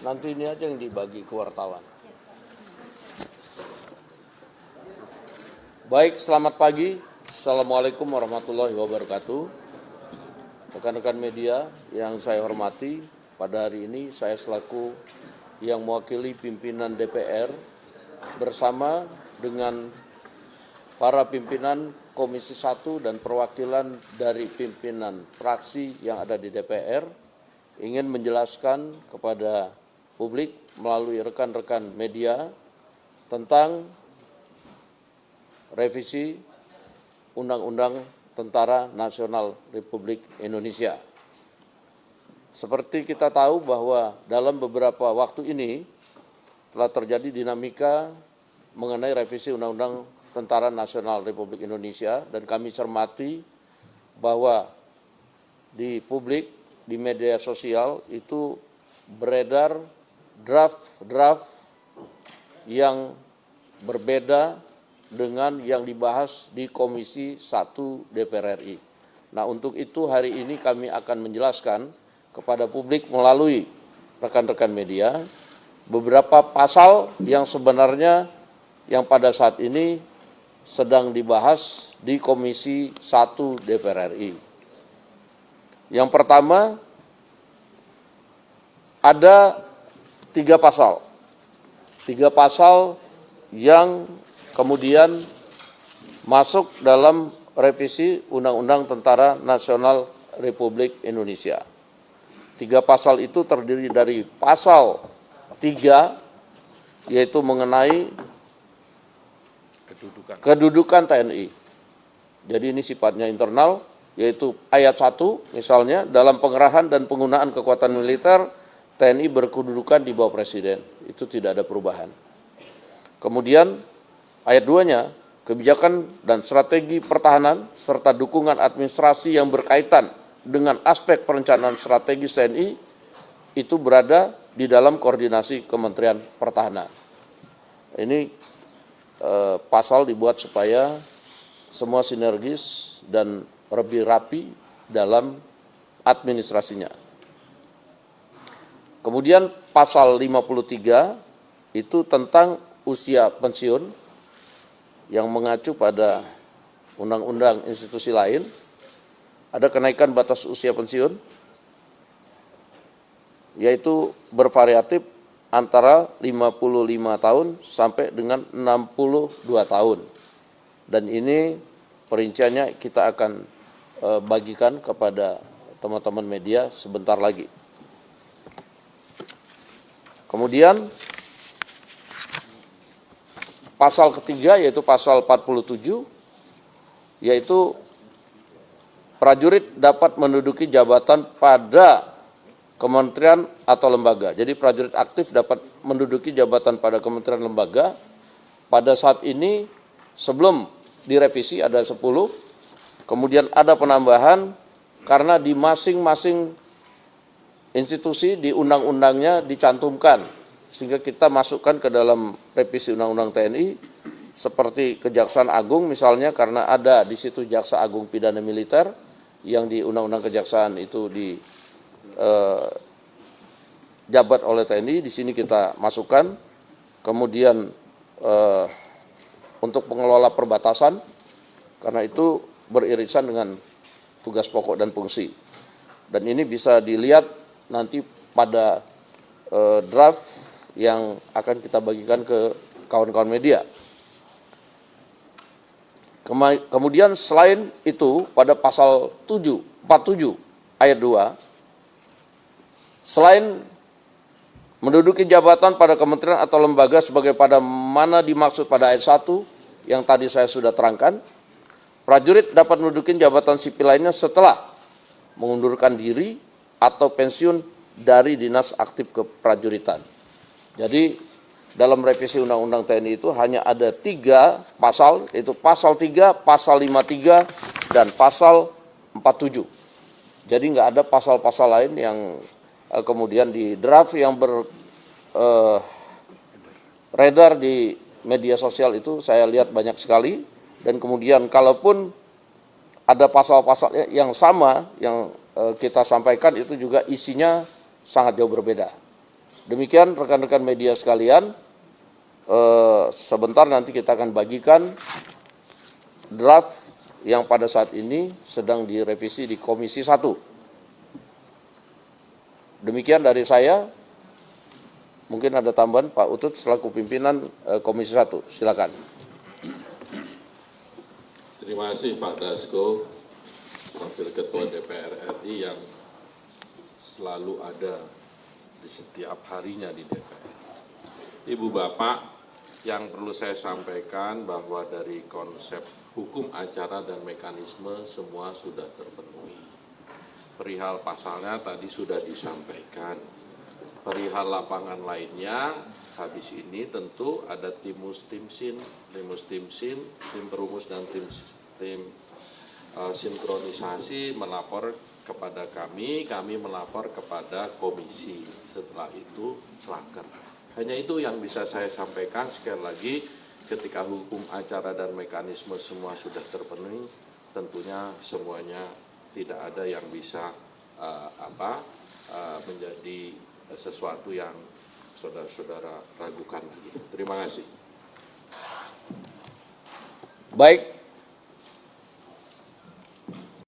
Nanti ini aja yang dibagi ke wartawan. Baik, selamat pagi. Assalamualaikum warahmatullahi wabarakatuh. Rekan-rekan media yang saya hormati, pada hari ini saya selaku yang mewakili pimpinan DPR bersama dengan para pimpinan Komisi 1 dan perwakilan dari pimpinan fraksi yang ada di DPR ingin menjelaskan kepada publik melalui rekan-rekan media tentang revisi Undang-Undang Tentara Nasional Republik Indonesia. Seperti kita tahu bahwa dalam beberapa waktu ini telah terjadi dinamika mengenai revisi Undang-Undang Tentara Nasional Republik Indonesia, dan kami cermati bahwa di publik, di media sosial itu beredar draft yang berbeda dengan yang dibahas di Komisi 1 DPR RI. Nah, untuk itu hari ini kami akan menjelaskan kepada publik melalui rekan-rekan media beberapa pasal yang sebenarnya yang pada saat ini sedang dibahas di Komisi 1 DPR RI. Yang pertama, ada 3 pasal. 3 pasal yang kemudian masuk dalam revisi Undang-Undang Tentara Nasional Republik Indonesia. 3 pasal itu terdiri dari pasal 3, yaitu mengenai kedudukan TNI. Jadi ini sifatnya internal, yaitu ayat 1 misalnya, dalam pengerahan dan penggunaan kekuatan militer, TNI berkedudukan di bawah Presiden. Itu tidak ada perubahan. Kemudian ayat 2-nya, kebijakan dan strategi pertahanan serta dukungan administrasi yang berkaitan dengan aspek perencanaan strategis TNI itu berada di dalam koordinasi Kementerian Pertahanan. Ini pasal dibuat supaya semua sinergis dan lebih rapi dalam administrasinya. Kemudian pasal 53 itu tentang usia pensiun yang mengacu pada undang-undang institusi lain. Ada kenaikan batas usia pensiun, yaitu bervariatif antara 55 tahun sampai dengan 62 tahun. Dan ini perinciannya kita akan bagikan kepada teman-teman media sebentar lagi. Kemudian pasal ketiga yaitu pasal 47, yaitu prajurit dapat menduduki jabatan pada kementerian atau lembaga. Jadi prajurit aktif dapat menduduki jabatan pada kementerian lembaga. Pada saat ini sebelum direvisi ada 10, kemudian ada penambahan karena di masing-masing institusi di undang-undangnya dicantumkan, sehingga kita masukkan ke dalam revisi Undang-Undang TNI seperti Kejaksaan Agung misalnya, karena ada di situ Jaksa Agung Pidana Militer yang di Undang-Undang Kejaksaan itu jabat oleh TNI, di sini kita masukkan. Kemudian untuk pengelola perbatasan, karena itu beririsan dengan tugas pokok dan fungsi. Dan ini bisa dilihat nanti pada draft yang akan kita bagikan ke kawan-kawan media. Kemudian selain itu pada pasal 47 ayat 2, selain menduduki jabatan pada kementerian atau lembaga sebagai pada mana dimaksud pada ayat 1 yang tadi saya sudah terangkan, prajurit dapat menduduki jabatan sipil lainnya setelah mengundurkan diri atau pensiun dari dinas aktif keprajuritan. Jadi dalam revisi Undang-Undang TNI itu hanya ada 3 pasal, yaitu pasal 3, pasal 53, dan pasal 47. Jadi nggak ada pasal-pasal lain yang kemudian di draft yang beredar di media sosial itu saya lihat banyak sekali. Dan kemudian kalaupun ada pasal-pasal yang sama yang kita sampaikan itu juga isinya sangat jauh berbeda. Demikian rekan-rekan media sekalian, sebentar nanti kita akan bagikan draft yang pada saat ini sedang direvisi di Komisi 1. Demikian dari saya. Mungkin ada tambahan Pak Utut selaku pimpinan Komisi 1. Silakan. Terima kasih Pak Dasko, Wakil Ketua DPR RI yang selalu ada di setiap harinya di DPR. Ibu Bapak, yang perlu saya sampaikan bahwa dari konsep hukum acara dan mekanisme semua sudah terpenuhi. Perihal pasalnya tadi sudah disampaikan. Perihal lapangan lainnya, habis ini tentu ada tim perumus dan tim sinkronisasi melapor kepada kami melapor kepada komisi. Setelah itu Slaker. Hanya itu yang bisa saya sampaikan. Sekali lagi, ketika hukum acara dan mekanisme semua sudah terpenuhi, tentunya semuanya tidak ada yang bisa menjadi sesuatu yang saudara-saudara ragukan lagi. Terima kasih. Baik,